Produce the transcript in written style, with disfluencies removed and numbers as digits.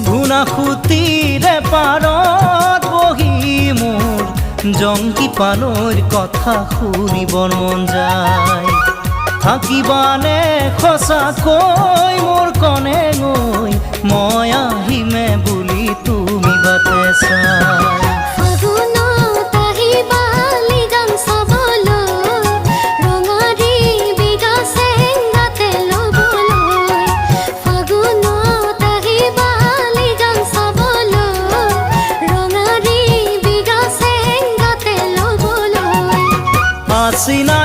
ঘুণাসুতিৰে পাৰত বহি মোৰ জংকি পানৈৰ কথা শুনিবৰ মন যায়। থাকিবানে সঁচাকৈ মোৰ কণে গৈ, মই আহিমে বুলি তুমি বাটে চাই। আছিনা